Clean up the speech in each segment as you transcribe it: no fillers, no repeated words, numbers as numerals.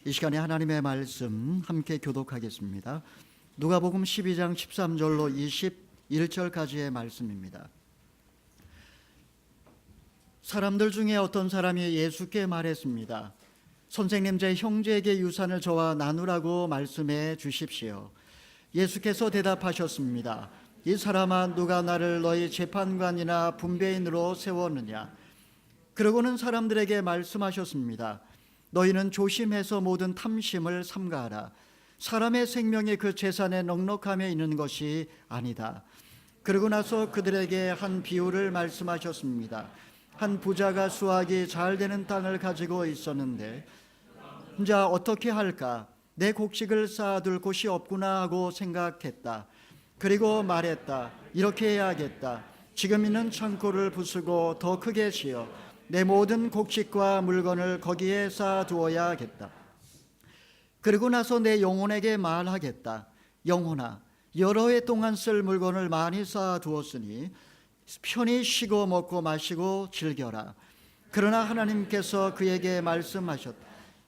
이 시간에 하나님의 말씀 함께 교독하겠습니다. 누가복음 12장 13절로 21절까지의 말씀입니다. 사람들 중에 어떤 사람이 예수께 말했습니다. 선생님, 제 형제에게 유산을 저와 나누라고 말씀해 주십시오. 예수께서 대답하셨습니다. 이 사람아, 누가 나를 너희 재판관이나 분배인으로 세웠느냐? 그러고는 사람들에게 말씀하셨습니다. 너희는 조심해서 모든 탐심을 삼가하라. 사람의 생명이 그 재산의 넉넉함에 있는 것이 아니다. 그러고 나서 그들에게 한 비유를 말씀하셨습니다. 한 부자가 수확이 잘 되는 땅을 가지고 있었는데 자, 어떻게 할까? 내 곡식을 쌓아둘 곳이 없구나 하고 생각했다. 그리고 말했다. 이렇게 해야겠다. 지금 있는 창고를 부수고 더 크게 지어 내 모든 곡식과 물건을 거기에 쌓아두어야겠다. 그리고 나서 내 영혼에게 말하겠다. 영혼아, 여러 해 동안 쓸 물건을 많이 쌓아두었으니 편히 쉬고 먹고 마시고 즐겨라. 그러나 하나님께서 그에게 말씀하셨다.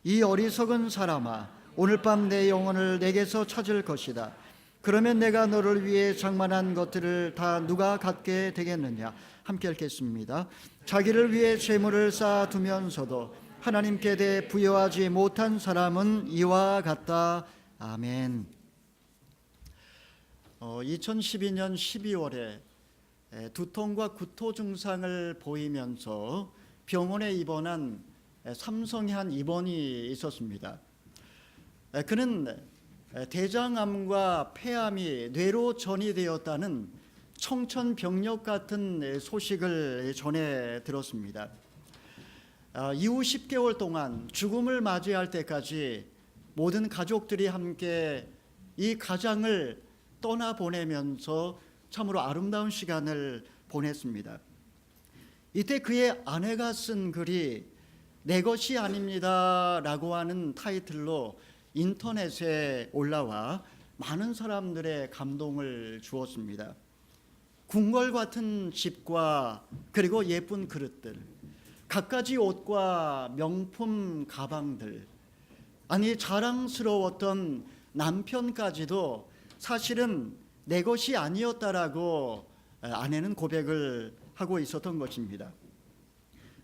이 어리석은 사람아, 오늘 밤 내 영혼을 내게서 찾을 것이다. 그러면 내가 너를 위해 장만한 것들을 다 누가 갖게 되겠느냐? 함께 읽겠습니다. 자기를 위해 재물을 쌓아두면서도 하나님께 대해 부여하지 못한 사람은 이와 같다. 아멘. 2012년 12월에 두통과 구토 증상을 보이면서 병원에 입원한 삼성의 한 입원이 있었습니다. 그는 대장암과 폐암이 뇌로 전이되었다는 청천벽력 같은 소식을 전해 들었습니다. 이후 10개월 동안 죽음을 맞이할 때까지 모든 가족들이 함께 이 가장을 떠나보내면서 참으로 아름다운 시간을 보냈습니다. 이때 그의 아내가 쓴 글이 내 것이 아닙니다 라고 하는 타이틀로 인터넷에 올라와 많은 사람들의 감동을 주었습니다. 궁궐 같은 집과 그리고 예쁜 그릇들, 갖가지 옷과 명품 가방들, 아니 자랑스러웠던 남편까지도 사실은 내 것이 아니었다라고 아내는 고백을 하고 있었던 것입니다.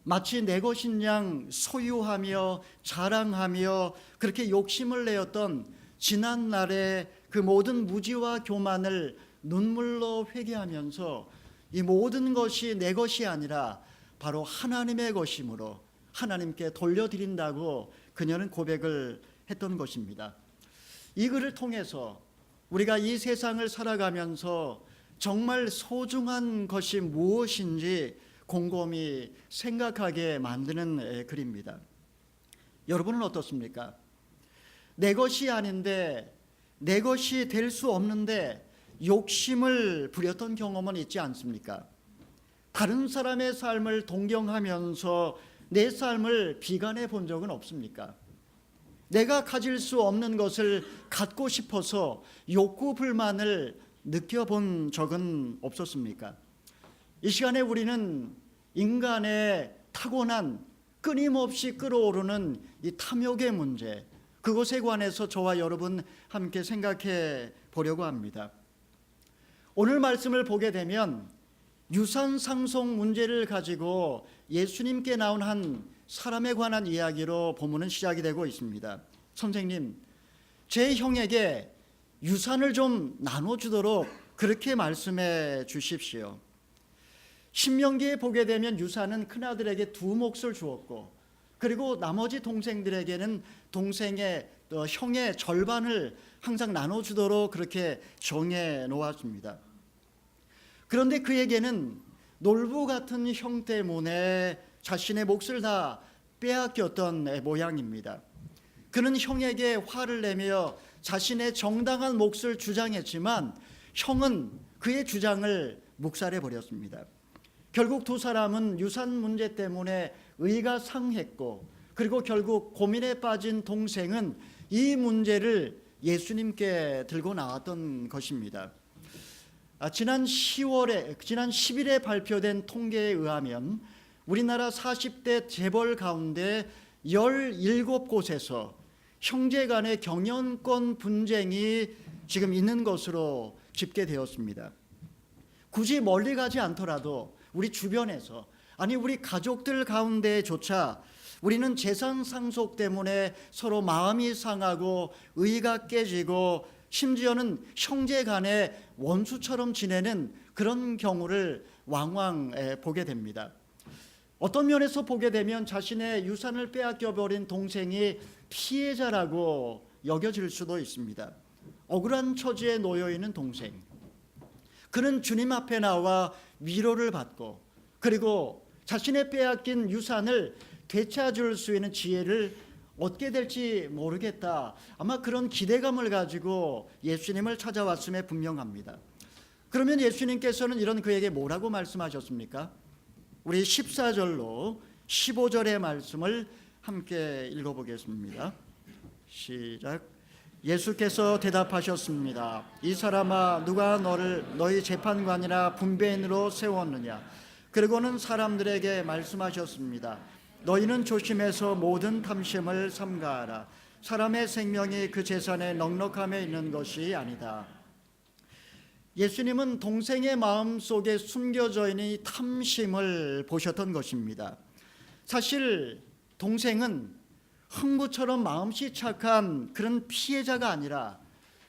마치 내 것인 양 소유하며 자랑하며 그렇게 욕심을 내었던 지난날의 그 모든 무지와 교만을 눈물로 회개하면서 이 모든 것이 내 것이 아니라 바로 하나님의 것이므로 하나님께 돌려드린다고 그녀는 고백을 했던 것입니다. 이 글을 통해서 우리가 이 세상을 살아가면서 정말 소중한 것이 무엇인지 곰곰이 생각하게 만드는 글입니다. 여러분은 어떻습니까? 내 것이 아닌데, 내 것이 될 수 없는데 욕심을 부렸던 경험은 있지 않습니까? 다른 사람의 삶을 동경하면서 내 삶을 비관해 본 적은 없습니까? 내가 가질 수 없는 것을 갖고 싶어서 욕구 불만을 느껴본 적은 없었습니까? 이 시간에 우리는 인간의 타고난 끊임없이 끓어오르는 이 탐욕의 문제, 그것에 관해서 저와 여러분 함께 생각해 보려고 합니다. 오늘 말씀을 보게 되면 유산 상속 문제를 가지고 예수님께 나온 한 사람에 관한 이야기로 본문은 시작이 되고 있습니다. 선생님, 제 형에게 유산을 좀 나눠주도록 그렇게 말씀해 주십시오. 신명기에 보게 되면 유산은 큰아들에게 2몫을 주었고, 그리고 나머지 동생들에게는 동생의 형의 절반을 항상 나눠주도록 그렇게 정해 놓았습니다. 그런데 그에게는 놀부 같은 형 때문에 자신의 몫을 다 빼앗겼던 모양입니다. 그는 형에게 화를 내며 자신의 정당한 몫을 주장했지만 형은 그의 주장을 묵살해 버렸습니다. 결국 두 사람은 유산 문제 때문에 의가 상했고, 그리고 결국 고민에 빠진 동생은 이 문제를 예수님께 들고 나왔던 것입니다. 지난 10일에 발표된 통계에 의하면 우리나라 40대 재벌 가운데 17곳에서 형제 간의 경영권 분쟁이 지금 있는 것으로 집계되었습니다. 굳이 멀리 가지 않더라도 우리 주변에서, 아니 우리 가족들 가운데조차 우리는 재산 상속 때문에 서로 마음이 상하고 의가 깨지고 심지어는 형제 간의 원수처럼 지내는 그런 경우를 왕왕 보게 됩니다. 어떤 면에서 보게 되면 자신의 유산을 빼앗겨 버린 동생이 피해자라고 여겨질 수도 있습니다. 억울한 처지에 놓여 있는 동생, 그는 주님 앞에 나와 위로를 받고 그리고 자신의 빼앗긴 유산을 되찾을 수 있는 지혜를 얻게 될지 모르겠다, 아마 그런 기대감을 가지고 예수님을 찾아왔음에 분명합니다. 그러면 예수님께서는 이런 그에게 뭐라고 말씀하셨습니까? 우리 14절로 15절의 말씀을 함께 읽어보겠습니다. 시작. 예수께서 대답하셨습니다. 이 사람아, 누가 너를 너희 재판관이나 분배인으로 세웠느냐? 그리고는 사람들에게 말씀하셨습니다. 너희는 조심해서 모든 탐심을 삼가하라. 사람의 생명이 그 재산에 넉넉함에 있는 것이 아니다. 예수님은 동생의 마음속에 숨겨져 있는 이 탐심을 보셨던 것입니다. 사실 동생은 흥부처럼 마음씨 착한 그런 피해자가 아니라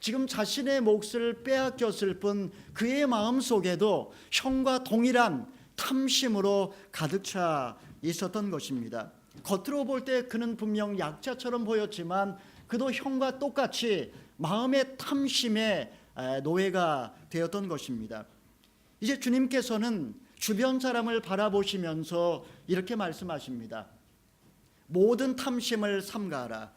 지금 자신의 몫을 빼앗겼을 뿐 그의 마음속에도 형과 동일한 탐심으로 가득 차 있었던 것입니다. 겉으로 볼 때 그는 분명 약자처럼 보였지만 그도 형과 똑같이 마음의 탐심에 노예가 되었던 것입니다. 이제 주님께서는 주변 사람을 바라보시면서 이렇게 말씀하십니다. 모든 탐심을 삼가하라.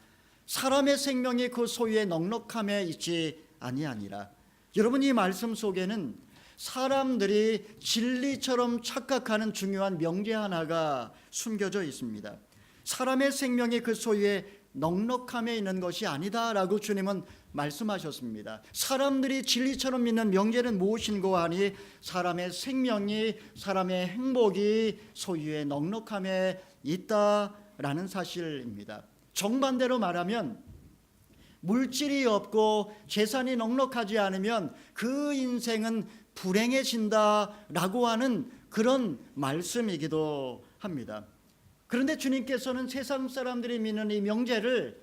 사람의 생명이 그 소유의 넉넉함에 있지 아니하니라. 여러분, 이 말씀 속에는 사람들이 진리처럼 착각하는 중요한 명제 하나가 숨겨져 있습니다. 사람의 생명이 그 소유의 넉넉함에 있는 것이 아니다라고 주님은 말씀하셨습니다. 사람들이 진리처럼 믿는 명제는 무엇인고 하니 사람의 생명이, 사람의 행복이 소유의 넉넉함에 있다라는 사실입니다. 정반대로 말하면 물질이 없고 재산이 넉넉하지 않으면 그 인생은 불행해진다라고 하는 그런 말씀이기도 합니다. 그런데 주님께서는 세상 사람들이 믿는 이 명제를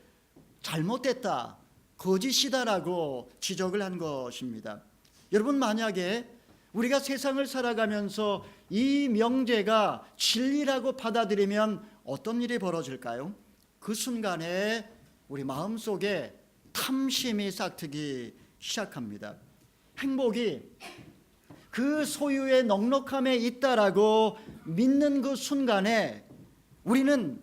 잘못됐다, 거짓이다라고 지적을 한 것입니다. 여러분, 만약에 우리가 세상을 살아가면서 이 명제가 진리라고 받아들이면 어떤 일이 벌어질까요? 그 순간에 우리 마음속에 탐심이 싹트기 시작합니다. 행복이 그 소유의 넉넉함에 있다라고 믿는 그 순간에 우리는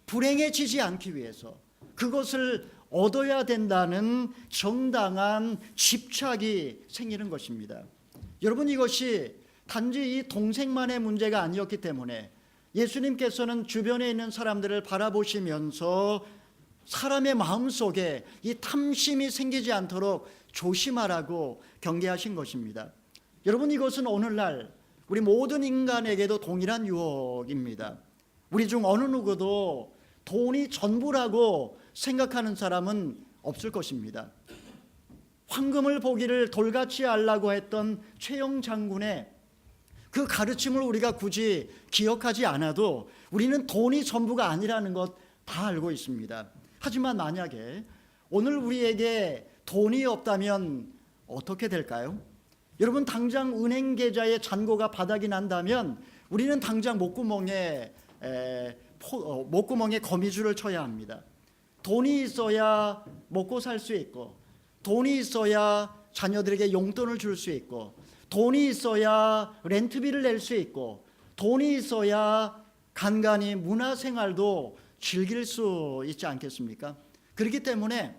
불행해지지 않기 위해서 그것을 얻어야 된다는 정당한 집착이 생기는 것입니다. 여러분, 이것이 단지 이 동생만의 문제가 아니었기 때문에 예수님께서는 주변에 있는 사람들을 바라보시면서 사람의 마음속에 이 탐심이 생기지 않도록 조심하라고 경계하신 것입니다. 여러분, 이것은 오늘날 우리 모든 인간에게도 동일한 유혹입니다. 우리 중 어느 누구도 돈이 전부라고 생각하는 사람은 없을 것입니다. 황금을 보기를 돌같이 알라고 했던 최영 장군의 그 가르침을 우리가 굳이 기억하지 않아도 우리는 돈이 전부가 아니라는 것 다 알고 있습니다. 하지만 만약에 오늘 우리에게 돈이 없다면 어떻게 될까요? 여러분, 당장 은행 계좌에 잔고가 바닥이 난다면 우리는 당장 목구멍에 거미줄을 쳐야 합니다. 돈이 있어야 먹고 살 수 있고, 돈이 있어야 자녀들에게 용돈을 줄 수 있고, 돈이 있어야 렌트비를 낼 수 있고, 돈이 있어야 간간히 문화생활도 즐길 수 있지 않겠습니까? 그렇기 때문에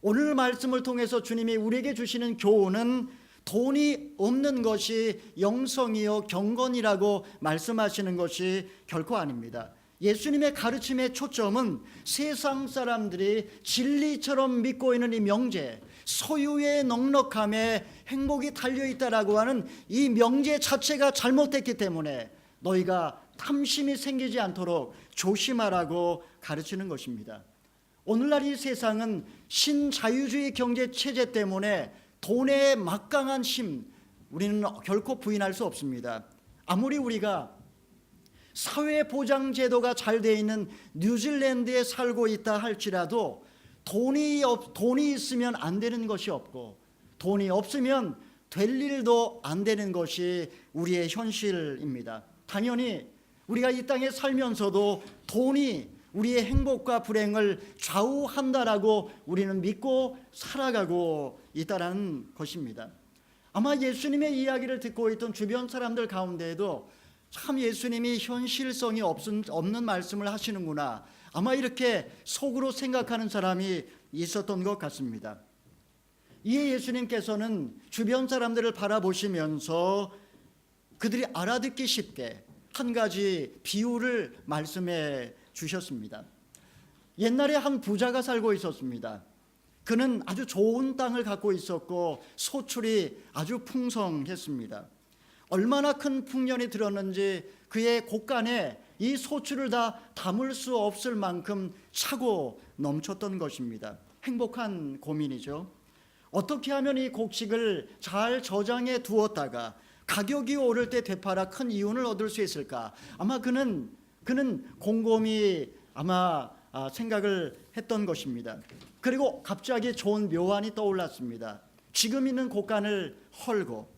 오늘 말씀을 통해서 주님이 우리에게 주시는 교훈은 돈이 없는 것이 영성이요 경건이라고 말씀하시는 것이 결코 아닙니다. 예수님의 가르침의 초점은 세상 사람들이 진리처럼 믿고 있는 이 명제, 소유의 넉넉함에 행복이 달려있다라고 하는 이 명제 자체가 잘못됐기 때문에 너희가 탐심이 생기지 않도록 조심하라고 가르치는 것입니다. 오늘날 이 세상은 신자유주의 경제 체제 때문에 돈의 막강한 힘, 우리는 결코 부인할 수 없습니다. 아무리 우리가 사회보장제도가 잘 되어 있는 뉴질랜드에 살고 있다 할지라도 돈이 있으면 안 되는 것이 없고, 돈이 없으면 될 일도 안 되는 것이 우리의 현실입니다. 당연히 우리가 이 땅에 살면서도 돈이 우리의 행복과 불행을 좌우한다라고 우리는 믿고 살아가고 있다는 것입니다. 아마 예수님의 이야기를 듣고 있던 주변 사람들 가운데에도 참 예수님이 현실성이 없는 말씀을 하시는구나, 아마 이렇게 속으로 생각하는 사람이 있었던 것 같습니다. 이에 예수님께서는 주변 사람들을 바라보시면서 그들이 알아듣기 쉽게 한 가지 비유를 말씀해 주셨습니다. 옛날에 한 부자가 살고 있었습니다. 그는 아주 좋은 땅을 갖고 있었고 소출이 아주 풍성했습니다. 얼마나 큰 풍년이 들었는지 그의 곳간에 이 소출을 다 담을 수 없을 만큼 차고 넘쳤던 것입니다. 행복한 고민이죠. 어떻게 하면 이 곡식을 잘 저장해 두었다가 가격이 오를 때 되팔아 큰 이윤을 얻을 수 있을까? 아마 그는 곰곰이 생각을 했던 것입니다. 그리고 갑자기 좋은 묘안이 떠올랐습니다. 지금 있는 곡간을 헐고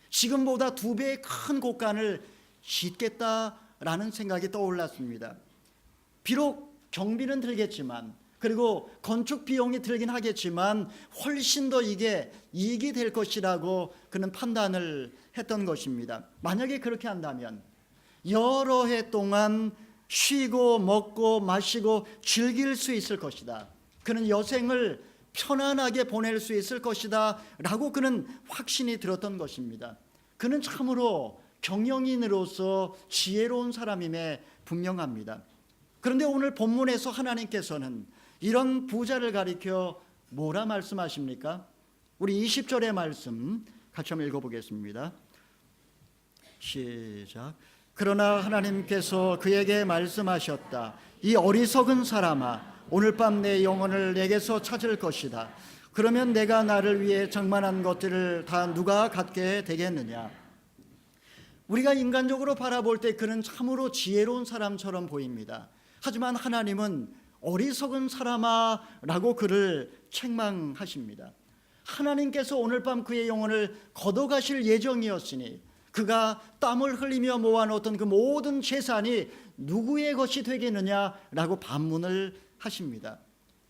지금보다 2배의 큰 곡간을 짓겠다라는 생각이 떠올랐습니다. 비록 경비는 들겠지만, 그리고 건축 비용이 들긴 하겠지만 훨씬 더 이게 이익이 될 것이라고 그는 판단을 했던 것입니다. 만약에 그렇게 한다면 여러 해 동안 쉬고 먹고 마시고 즐길 수 있을 것이다. 그는 여생을 편안하게 보낼 수 있을 것이다 라고 그는 확신이 들었던 것입니다. 그는 참으로 경영인으로서 지혜로운 사람임에 분명합니다. 그런데 오늘 본문에서 하나님께서는 이런 부자를 가리켜 뭐라 말씀하십니까? 우리 20절의 말씀 같이 한번 읽어보겠습니다. 시작. 그러나 하나님께서 그에게 말씀하셨다. 이 어리석은 사람아, 오늘 밤 내 영혼을 내게서 찾을 것이다. 그러면 내가 나를 위해 장만한 것들을 다 누가 갖게 되겠느냐? 우리가 인간적으로 바라볼 때 그는 참으로 지혜로운 사람처럼 보입니다. 하지만 하나님은 어리석은 사람아 라고 그를 책망하십니다. 하나님께서 오늘 밤 그의 영혼을 걷어가실 예정이었으니 그가 땀을 흘리며 모아놓던 그 모든 재산이 누구의 것이 되겠느냐라고 반문을 하십니다.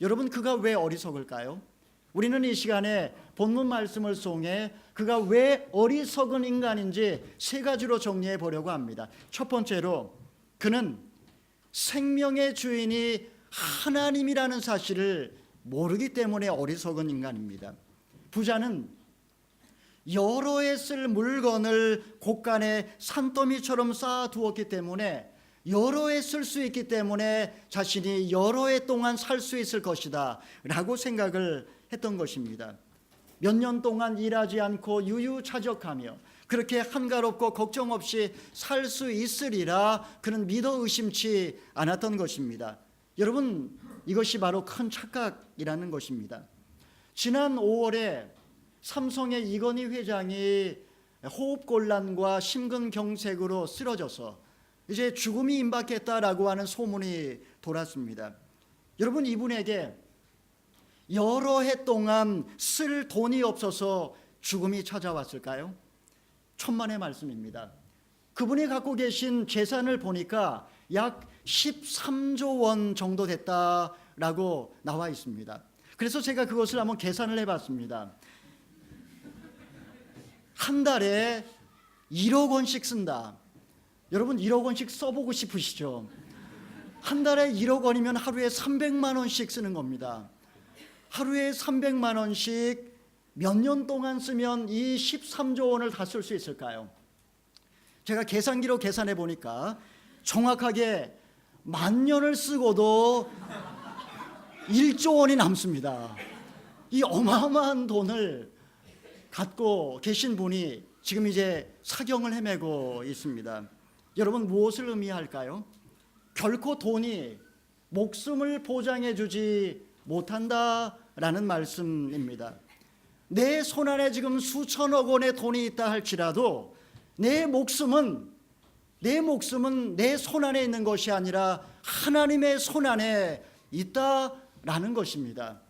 여러분, 그가 왜 어리석을까요? 우리는 이 시간에 본문 말씀을 통해 그가 왜 어리석은 인간인지 3가지로 정리해 보려고 합니다. 첫 번째로, 그는 생명의 주인이 하나님이라는 사실을 모르기 때문에 어리석은 인간입니다. 부자는 여러 해 쓸 물건을 곳간에 산더미처럼 쌓아두었기 때문에 여러 해 쓸 수 있기 때문에 자신이 여러 해 동안 살 수 있을 것이다 라고 생각을 했던 것입니다. 몇 년 동안 일하지 않고 유유자적하며 그렇게 한가롭고 걱정 없이 살 수 있으리라 그는 믿어 의심치 않았던 것입니다. 여러분, 이것이 바로 큰 착각이라는 것입니다. 지난 5월에 삼성의 이건희 회장이 호흡곤란과 심근경색으로 쓰러져서 이제 죽음이 임박했다라고 하는 소문이 돌았습니다. 여러분, 이분에게 여러 해 동안 쓸 돈이 없어서 죽음이 찾아왔을까요? 천만의 말씀입니다. 그분이 갖고 계신 재산을 보니까 약 13조 원 정도 됐다라고 나와 있습니다. 그래서 제가 그것을 한번 계산을 해봤습니다. 한 달에 1억 원씩 쓴다. 여러분, 1억 원씩 써보고 싶으시죠? 한 달에 1억 원이면 하루에 300만 원씩 쓰는 겁니다. 하루에 300만 원씩 몇 년 동안 쓰면 이 13조 원을 다 쓸 수 있을까요? 제가 계산기로 계산해 보니까 정확하게 10,000년을 쓰고도 1조 원이 남습니다. 이 어마어마한 돈을 갖고 계신 분이 지금 이제 사경을 헤매고 있습니다. 여러분, 무엇을 의미할까요? 결코 돈이 목숨을 보장해 주지 못한다라는 말씀입니다. 내 손안에 지금 수천억 원의 돈이 있다 할지라도 내 목숨은 내 손안에 있는 것이 아니라 하나님의 손안에 있다라는 것입니다.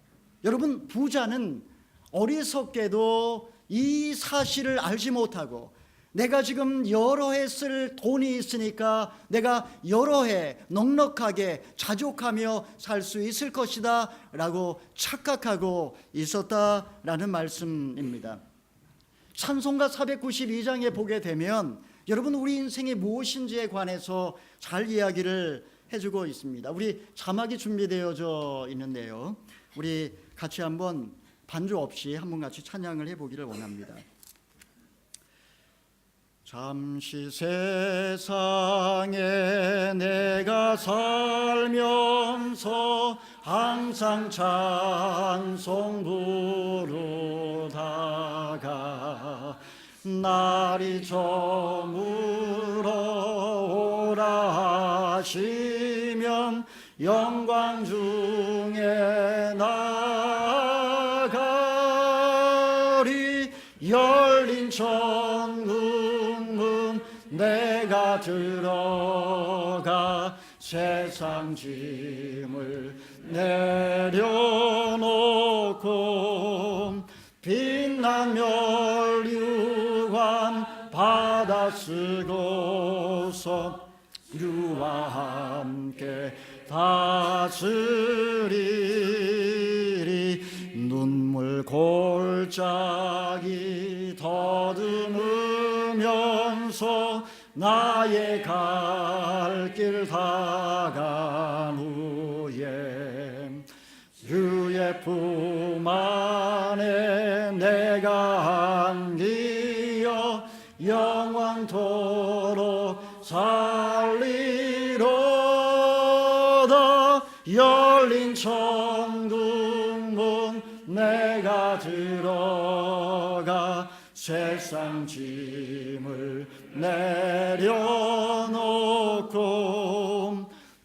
여러분, 부자는 어리석게도 이 사실을 알지 못하고 내가 지금 여러 해 쓸 돈이 있으니까 내가 여러 해 넉넉하게 자족하며 살 수 있을 것이다 라고 착각하고 있었다라는 말씀입니다. 찬송가 492장에 보게 되면 여러분, 우리 인생이 무엇인지에 관해서 잘 이야기를 해주고 있습니다. 우리 자막이 준비되어져 있는데요, 우리 같이 한번 반주 없이 한번 같이 찬양을 해보기를 원합니다. 잠시 세상에 내가 살면서 항상 찬송 부르다가 날이 저물어 오라 하시면 영광 중에 나가리. 열린 천국문 내가 들어가 세상 짐을 내려놓고 빛난 멸류관 받아 쓰고서 주와 함께 다스리리. 눈물 골짜기 더듬으면서 나의 갈 길 다간 후에 주의 품 안에 내가 안기어 영원토록 살리로다. 열린 천국문 내가 들어가 세상 짐을 내려놓고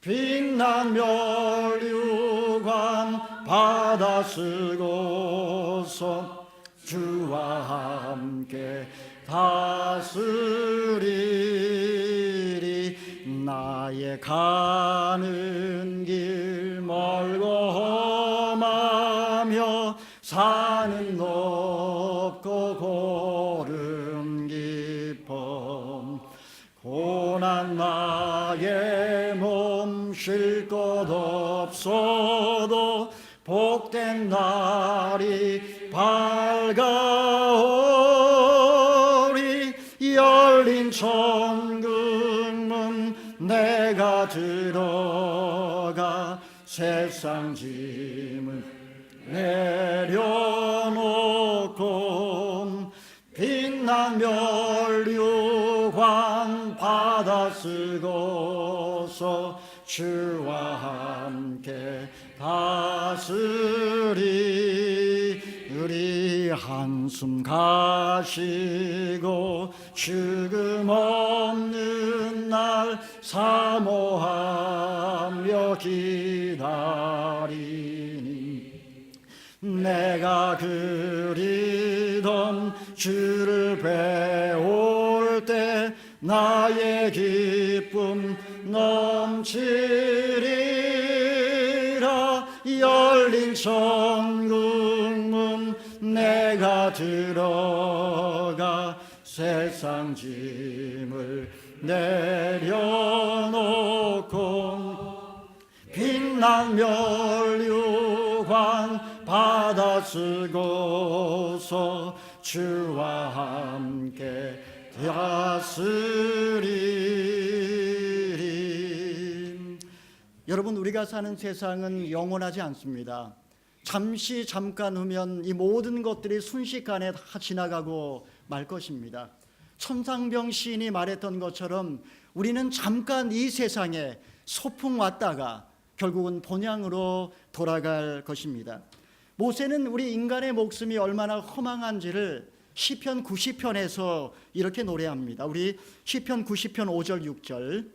빛난 멸류관 받아 쓰고서 주와 함께 다스리리. 나의 가는 길 멀고 험하며 산은 높고 고름 깊어 고난 나의 몸 쉴 곳 없어도 복된 날이 밝아오리. 열린 천국문 내가 들어가 세상 짐을 내려놓고 빛난 멸류관 받아 쓰고서 주와 함께 다스리리. 한숨 가시고 죽음 없는 날 사모하며 기다리니 내가 그리던 주를 배울 때 나의 기쁨 넘치리라. 열린 천국문 내가 들어가 세상 짐을 내려놓고 빛난 멸류관 받아 쓰고서 주와 함께 다스리리. 여러분, 우리가 사는 세상은 영원하지 않습니다. 잠깐 후면 이 모든 것들이 순식간에 다 지나가고 말 것입니다. 천상병 시인이 말했던 것처럼 우리는 잠깐 이 세상에 소풍 왔다가 결국은 본향으로 돌아갈 것입니다. 모세는 우리 인간의 목숨이 얼마나 허망한지를 시편 90편에서 이렇게 노래합니다. 우리 시편 90편 5절 6절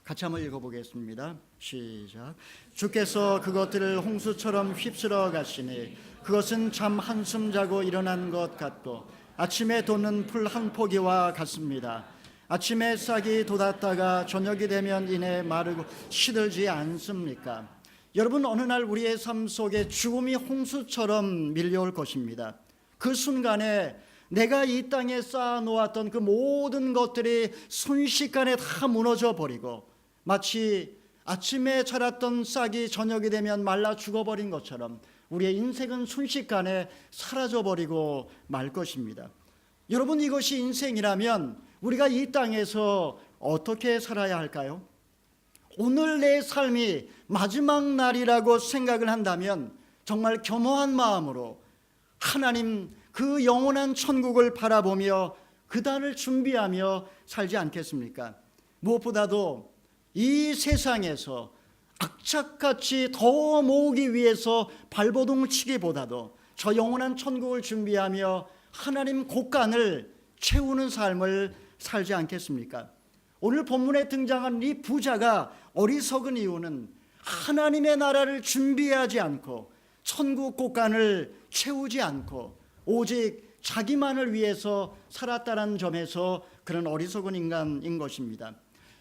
같이 한번 읽어보겠습니다. 시작. 주께서 그것들을 홍수처럼 휩쓸어 가시니 그것은 잠 한숨 자고 일어난 것 같고 아침에 돋는 풀 한 포기와 같습니다. 아침에 싹이 돋았다가 저녁이 되면 이내 마르고 시들지 않습니까? 여러분, 어느 날 우리의 삶 속에 죽음이 홍수처럼 밀려올 것입니다. 그 순간에 내가 이 땅에 쌓아놓았던 그 모든 것들이 순식간에 다 무너져 버리고 마치 아침에 자랐던 싹이 저녁이 되면 말라 죽어버린 것처럼 우리의 인생은 순식간에 사라져버리고 말 것입니다. 여러분, 이것이 인생이라면 우리가 이 땅에서 어떻게 살아야 할까요? 오늘 내 삶이 마지막 날이라고 생각을 한다면 정말 겸허한 마음으로 하나님 그 영원한 천국을 바라보며 그날을 준비하며 살지 않겠습니까? 무엇보다도 이 세상에서 악착같이 더 모으기 위해서 발버둥을 치기보다도 저 영원한 천국을 준비하며 하나님 곳간을 채우는 삶을 살지 않겠습니까? 오늘 본문에 등장한 이 부자가 어리석은 이유는 하나님의 나라를 준비하지 않고 천국 곳간을 채우지 않고 오직 자기만을 위해서 살았다는 점에서 그런 어리석은 인간인 것입니다.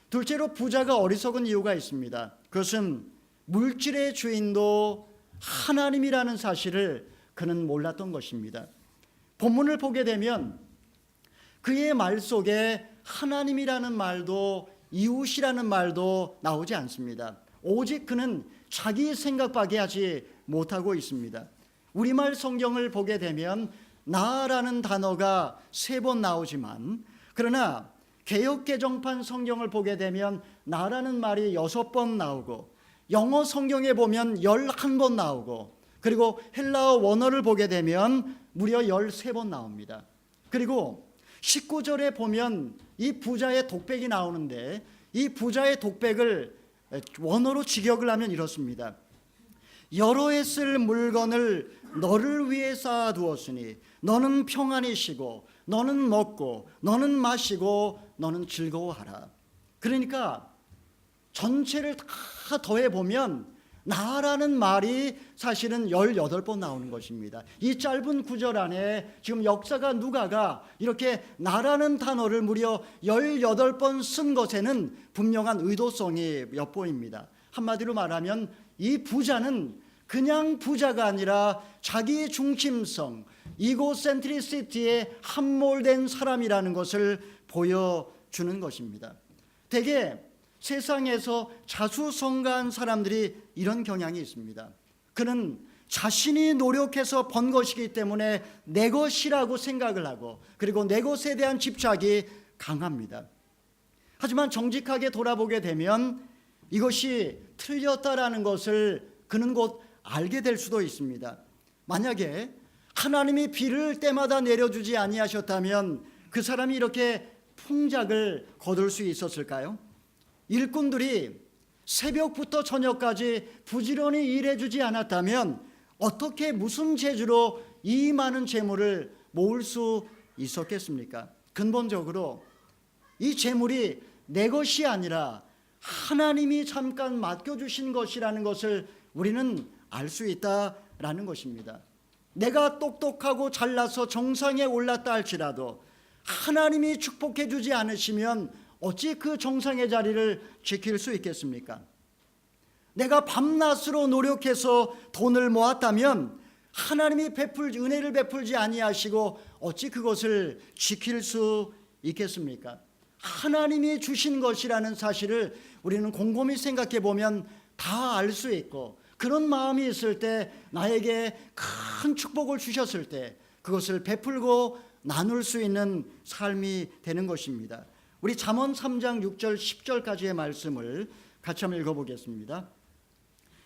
둘째로 부자가 어리석은 이유가 있습니다. 그것은 물질의 주인도 하나님이라는 사실을 그는 몰랐던 것입니다. 본문을 보게 되면 그의 말 속에 하나님이라는 말도 이웃이라는 말도 나오지 않습니다. 오직 그는 자기 생각밖에 하지 못하고 있습니다. 우리말 성경을 보게 되면 나라는 단어가 3번 나오지만 그러나 개역개정판 성경을 보게 되면 나라는 말이 6번 나오고 영어 성경에 보면 11번 나오고 그리고 헬라어 원어를 보게 되면 무려 13번 나옵니다. 그리고 19절에 보면 이 부자의 독백이 나오는데 이 부자의 독백을 원어로 직역을 하면 이렇습니다. 여러 해 쓸 물건을 너를 위해 쌓아두었으니 너는 평안히 쉬고 너는 먹고 너는 마시고 너는 즐거워하라. 그러니까 전체를 다 더해보면 나라는 말이 사실은 18번 나오는 것입니다. 이 짧은 구절 안에 지금 역사가 누가가 이렇게 나라는 단어를 무려 18번 쓴 것에는 분명한 의도성이 엿보입니다. 한마디로 말하면 이 부자는 그냥 부자가 아니라 자기 중심성, 이고센트리시티에 함몰된 사람이라는 것을 보여주는 것입니다. 대개 세상에서 자수성가한 사람들이 이런 경향이 있습니다. 그는 자신이 노력해서 번 것이기 때문에 내 것이라고 생각을 하고 그리고 내 것에 대한 집착이 강합니다. 하지만 정직하게 돌아보게 되면 이것이 틀렸다라는 것을 그는 곧 알게 될 수도 있습니다. 만약에 하나님이 비를 때마다 내려주지 아니하셨다면 그 사람이 이렇게 풍작을 거둘 수 있었을까요? 일꾼들이 새벽부터 저녁까지 부지런히 일해주지 않았다면 어떻게 무슨 재주로 이 많은 재물을 모을 수 있었겠습니까? 근본적으로 이 재물이 내 것이 아니라 하나님이 잠깐 맡겨주신 것이라는 것을 우리는 알 수 있다라는 것입니다. 내가 똑똑하고 잘나서 정상에 올랐다 할지라도 하나님이 축복해 주지 않으시면 어찌 그 정상의 자리를 지킬 수 있겠습니까? 내가 밤낮으로 노력해서 돈을 모았다면 하나님이 은혜를 베풀지 아니하시고 어찌 그것을 지킬 수 있겠습니까? 하나님이 주신 것이라는 사실을 우리는 곰곰이 생각해 보면 다 알 수 있고 그런 마음이 있을 때 나에게 큰 축복을 주셨을 때 그것을 베풀고 나눌 수 있는 삶이 되는 것입니다. 우리 잠언 3장 6절 10절까지의 말씀을 같이 한번 읽어보겠습니다.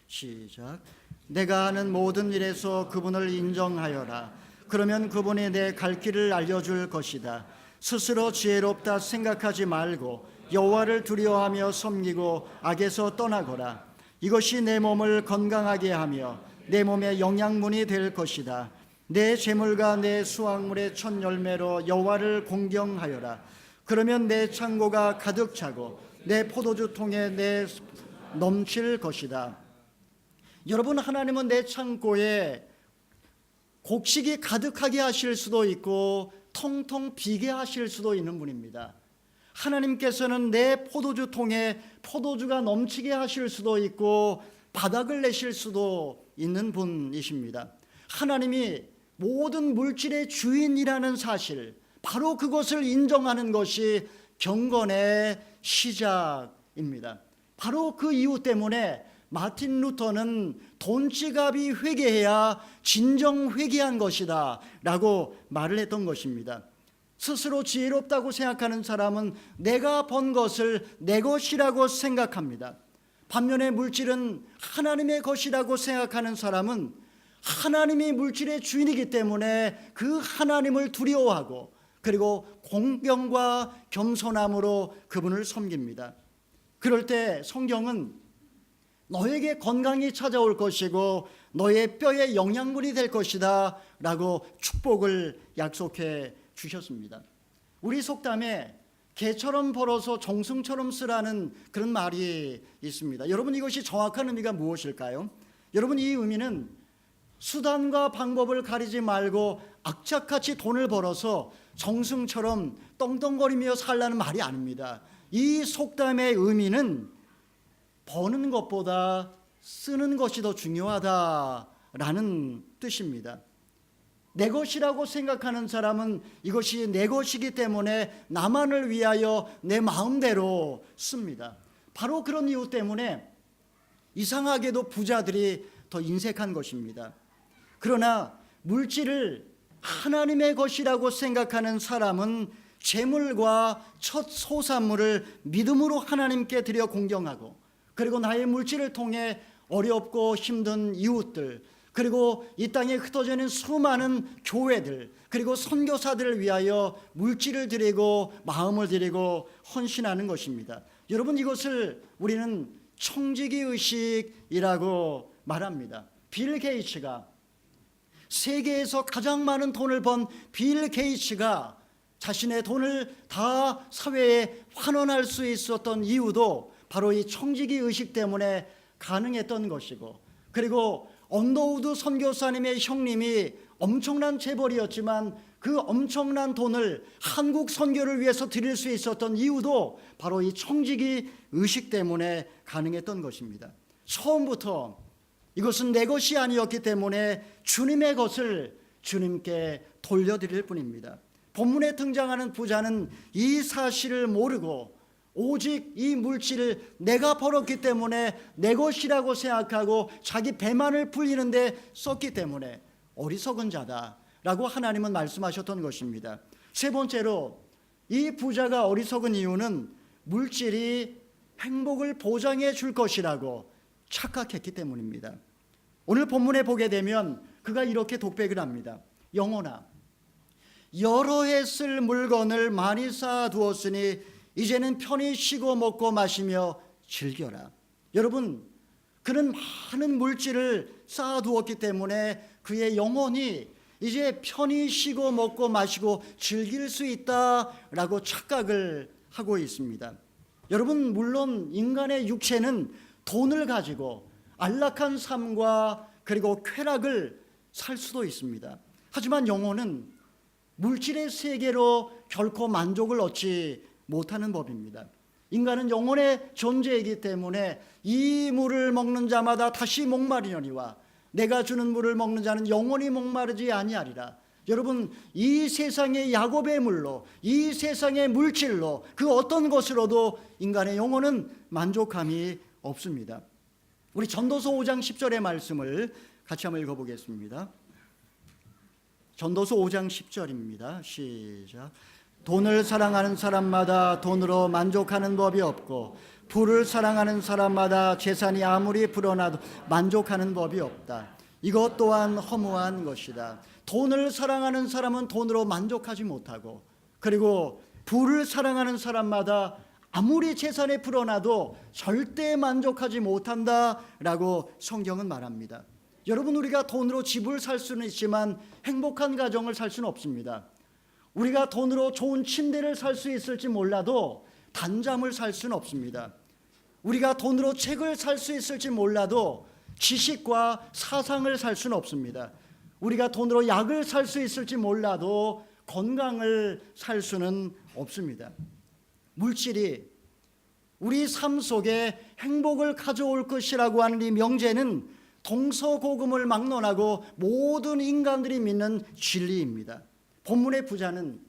시작. 내가 하는 모든 일에서 그분을 인정하여라. 그러면 그분이 내 갈 길을 알려줄 것이다. 스스로 지혜롭다 생각하지 말고 여호와를 두려워하며 섬기고 악에서 떠나거라. 이것이 내 몸을 건강하게 하며 내 몸의 영양분이 될 것이다. 내 재물과 내 수확물의 첫 열매로 여호와를 공경하여라. 그러면 내 창고가 가득 차고 내 포도주통에 내 넘칠 것이다. 여러분, 하나님은 내 창고에 곡식이 가득하게 하실 수도 있고 텅텅 비게 하실 수도 있는 분입니다. 하나님께서는 내 포도주통에 포도주가 넘치게 하실 수도 있고 바닥을 내실 수도 있는 분이십니다. 하나님이 모든 물질의 주인이라는 사실, 바로 그것을 인정하는 것이 경건의 시작입니다. 바로 그 이유 때문에 마틴 루터는 돈지갑이 회개해야 진정 회개한 것이다 라고 말을 했던 것입니다. 스스로 지혜롭다고 생각하는 사람은 내가 번 것을 내 것이라고 생각합니다. 반면에 물질은 하나님의 것이라고 생각하는 사람은 하나님이 물질의 주인이기 때문에 그 하나님을 두려워하고 그리고 공경과 겸손함으로 그분을 섬깁니다. 그럴 때 성경은 너에게 건강이 찾아올 것이고 너의 뼈에 영양분이 될 것이다 라고 축복을 약속해 주셨습니다. 우리 속담에 개처럼 벌어서 정승처럼 쓰라는 그런 말이 있습니다. 여러분, 이것이 정확한 의미가 무엇일까요? 여러분, 이 의미는 수단과 방법을 가리지 말고 악착같이 돈을 벌어서 정승처럼 떵떵거리며 살라는 말이 아닙니다. 이 속담의 의미는 버는 것보다 쓰는 것이 더 중요하다라는 뜻입니다. 내 것이라고 생각하는 사람은 이것이 내 것이기 때문에 나만을 위하여 내 마음대로 씁니다. 바로 그런 이유 때문에 이상하게도 부자들이 더 인색한 것입니다. 그러나 물질을 하나님의 것이라고 생각하는 사람은 재물과 첫 소산물을 믿음으로 하나님께 드려 공경하고 그리고 나의 물질을 통해 어렵고 힘든 이웃들, 그리고 이 땅에 흩어져 있는 수많은 교회들, 그리고 선교사들을 위하여 물질을 드리고 마음을 드리고 헌신하는 것입니다. 여러분, 이것을 우리는 청지기 의식이라고 말합니다. 빌 게이츠가, 세계에서 가장 많은 돈을 번 빌 게이츠가 자신의 돈을 다 사회에 환원할 수 있었던 이유도 바로 이 청지기 의식 때문에 가능했던 것이고, 그리고 언더우드 선교사님의 형님이 엄청난 재벌이었지만 그 엄청난 돈을 한국 선교를 위해서 드릴 수 있었던 이유도 바로 이 청지기 의식 때문에 가능했던 것입니다. 처음부터 이것은 내 것이 아니었기 때문에 주님의 것을 주님께 돌려드릴 뿐입니다. 본문에 등장하는 부자는 이 사실을 모르고 오직 이 물질을 내가 벌었기 때문에 내 것이라고 생각하고 자기 배만을 불리는데 썼기 때문에 어리석은 자다라고 하나님은 말씀하셨던 것입니다. 세 번째로, 이 부자가 어리석은 이유는 물질이 행복을 보장해 줄 것이라고 착각했기 때문입니다. 오늘 본문에 보게 되면 그가 이렇게 독백을 합니다. 영혼아, 여러 해 쓸 물건을 많이 쌓아두었으니 이제는 편히 쉬고 먹고 마시며 즐겨라. 여러분, 그는 많은 물질을 쌓아두었기 때문에 그의 영혼이 이제 편히 쉬고 먹고 마시고 즐길 수 있다라고 착각을 하고 있습니다. 여러분, 물론 인간의 육체는 돈을 가지고 안락한 삶과 그리고 쾌락을 살 수도 있습니다. 하지만 영혼은 물질의 세계로 결코 만족을 얻지 못하는 법입니다. 인간은 영혼의 존재이기 때문에 이 물을 먹는 자마다 다시 목마르려니와 내가 주는 물을 먹는 자는 영원히 목마르지 아니하리라. 여러분, 이 세상의 야곱의 물로, 이 세상의 물질로, 그 어떤 것으로도 인간의 영혼은 만족함이 없습니다. 우리 전도서 5장 10절의 말씀을 같이 한번 읽어보겠습니다. 전도서 5장 10절입니다. 시작. 돈을 사랑하는 사람마다 돈으로 만족하는 법이 없고 부를 사랑하는 사람마다 재산이 아무리 불어나도 만족하는 법이 없다. 이것 또한 허무한 것이다. 돈을 사랑하는 사람은 돈으로 만족하지 못하고, 그리고 부를 사랑하는 사람마다 아무리 재산이 불어나도 절대 만족하지 못한다라고 성경은 말합니다. 여러분, 우리가 돈으로 집을 살 수는 있지만 행복한 가정을 살 수는 없습니다. 우리가 돈으로 좋은 침대를 살 수 있을지 몰라도 단잠을 살 수는 없습니다. 우리가 돈으로 책을 살 수 있을지 몰라도 지식과 사상을 살 수는 없습니다. 우리가 돈으로 약을 살 수 있을지 몰라도 건강을 살 수는 없습니다. 물질이 우리 삶 속에 행복을 가져올 것이라고 하는 이 명제는 동서고금을 막론하고 모든 인간들이 믿는 진리입니다. 본문의 부자는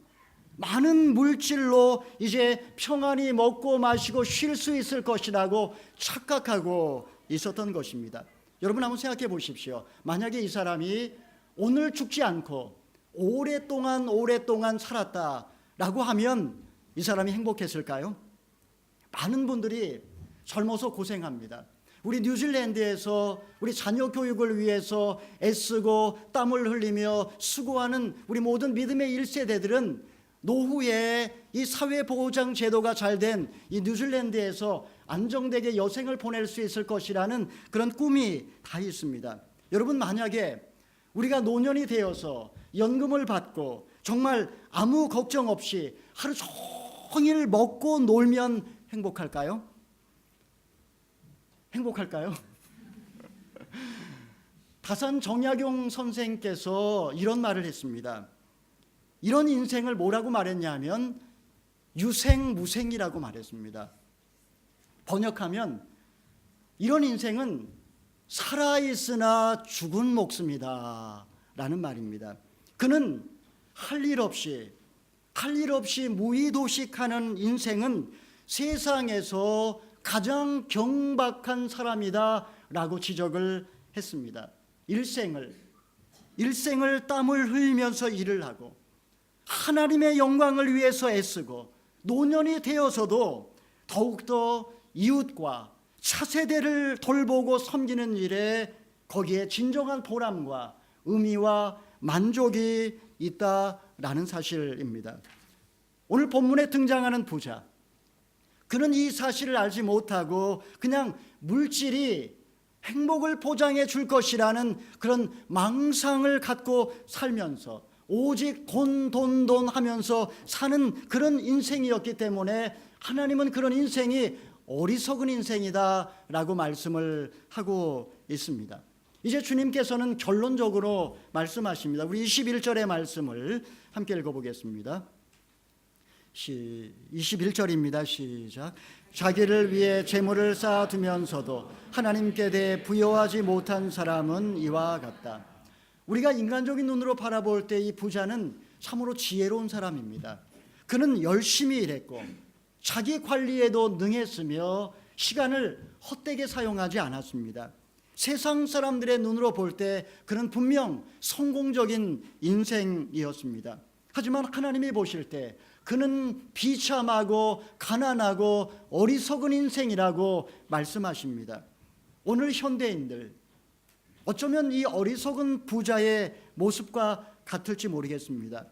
많은 물질로 이제 평안히 먹고 마시고 쉴 수 있을 것이라고 착각하고 있었던 것입니다. 여러분 한번 생각해 보십시오. 만약에 이 사람이 오늘 죽지 않고 오랫동안 살았다라고 하면 이 사람이 행복했을까요? 많은 분들이 젊어서 고생합니다. 우리 뉴질랜드에서 우리 자녀 교육을 위해서 애쓰고 땀을 흘리며 수고하는 우리 모든 믿음의 1세대들은 노후에 이 사회보장 제도가 잘 된 이 뉴질랜드에서 안정되게 여생을 보낼 수 있을 것이라는 그런 꿈이 다 있습니다. 여러분 만약에 우리가 노년이 되어서 연금을 받고 정말 아무 걱정 없이 하루 종일 먹고 놀면 행복할까요? 행복할까요? 다산 정약용 선생께서 이런 말을 했습니다. 이런 인생을 뭐라고 말했냐면 유생무생이라고 말했습니다. 번역하면 이런 인생은 살아있으나 죽은 목숨이다 라는 말입니다. 그는 할 일 없이 무의도식하는 인생은 세상에서 가장 경박한 사람이다 라고 지적을 했습니다. 일생을 땀을 흘리면서 일을 하고 하나님의 영광을 위해서 애쓰고 노년이 되어서도 더욱더 이웃과 차세대를 돌보고 섬기는 일에 거기에 진정한 보람과 의미와 만족이 있다라는 사실입니다. 오늘 본문에 등장하는 부자, 그는 이 사실을 알지 못하고 그냥 물질이 행복을 보장해 줄 것이라는 그런 망상을 갖고 살면서 오직 돈 하면서 사는 그런 인생이었기 때문에 하나님은 그런 인생이 어리석은 인생이다라고 말씀을 하고 있습니다. 이제 주님께서는 결론적으로 말씀하십니다. 우리 21절의 말씀을 함께 읽어보겠습니다. 21절입니다. 시작. 자기를 위해 재물을 쌓아두면서도 하나님께 대해 부여하지 못한 사람은 이와 같다. 우리가 인간적인 눈으로 바라볼 때 이 부자는 참으로 지혜로운 사람입니다. 그는 열심히 일했고 자기 관리에도 능했으며 시간을 헛되게 사용하지 않았습니다. 세상 사람들의 눈으로 볼 때 그는 분명 성공적인 인생이었습니다. 하지만 하나님이 보실 때 그는 비참하고 가난하고 어리석은 인생이라고 말씀하십니다. 오늘 현대인들 어쩌면 이 어리석은 부자의 모습과 같을지 모르겠습니다.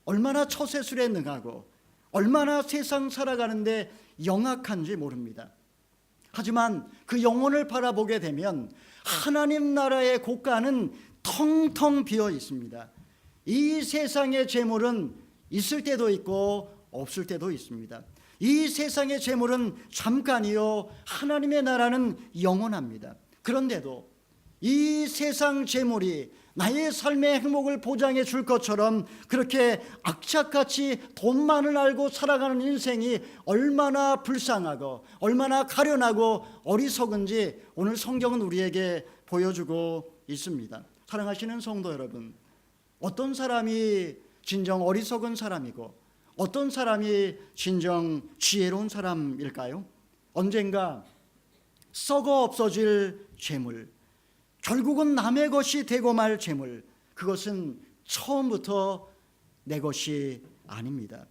얼마나 처세술에 능하고 얼마나 세상 살아가는데 영악한지 모릅니다. 하지만 그 영혼을 바라보게 되면 하나님 나라의 곳간은 텅텅 비어 있습니다. 이 세상의 재물은 있을 때도 있고 없을 때도 있습니다. 이 세상의 재물은 잠깐이요 하나님의 나라는 영원합니다. 그런데도 이 세상 재물이 나의 삶의 행복을 보장해 줄 것처럼 그렇게 악착같이 돈만을 알고 살아가는 인생이 얼마나 불쌍하고 얼마나 가련하고 어리석은지 오늘 성경은 우리에게 보여주고 있습니다. 사랑하시는 성도 여러분, 어떤 사람이 진정 어리석은 사람이고 어떤 사람이 진정 지혜로운 사람일까요? 언젠가 썩어 없어질 재물, 결국은 남의 것이 되고 말 재물, 그것은 처음부터 내 것이 아닙니다.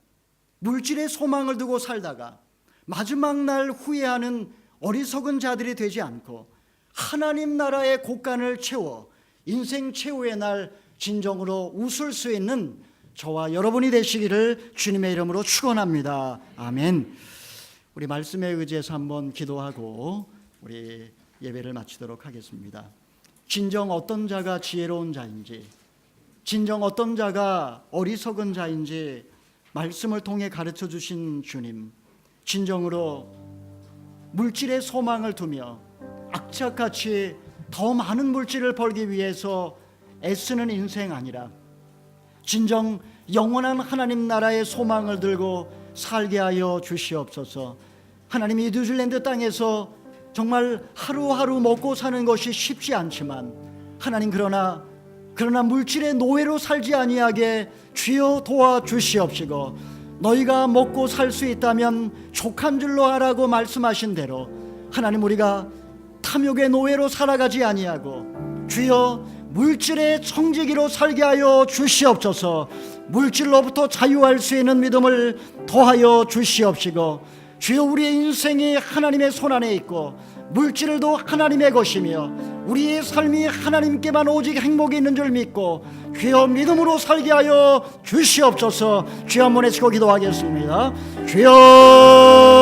물질의 소망을 두고 살다가 마지막 날 후회하는 어리석은 자들이 되지 않고 하나님 나라의 곳간을 채워 인생 최후의 날 진정으로 웃을 수 있는 저와 여러분이 되시기를 주님의 이름으로 축원합니다. 아멘. 우리 말씀에 의지해서 한번 기도하고 우리 예배를 마치도록 하겠습니다. 진정 어떤 자가 지혜로운 자인지, 진정 어떤 자가 어리석은 자인지 말씀을 통해 가르쳐 주신 주님, 진정으로 물질에 소망을 두며 악착같이 더 많은 물질을 벌기 위해서 애쓰는 인생 아니라 진정 영원한 하나님 나라의 소망을 들고 살게 하여 주시옵소서. 하나님, 이 뉴질랜드 땅에서 정말 하루하루 먹고 사는 것이 쉽지 않지만 하나님, 그러나 물질의 노예로 살지 아니하게 주여 도와주시옵시고, 너희가 먹고 살 수 있다면 족한 줄로 하라고 말씀하신 대로 하나님, 우리가 탐욕의 노예로 살아가지 아니하고 주여 물질의 청지기로 살게 하여 주시옵소서. 물질로부터 자유할 수 있는 믿음을 더하여 주시옵시고, 주여 우리의 인생이 하나님의 손안에 있고 물질도 하나님의 것이며 우리의 삶이 하나님께만 오직 행복이 있는 줄 믿고 주여 믿음으로 살게 하여 주시옵소서. 주여 한번 외치고 기도하겠습니다. 주여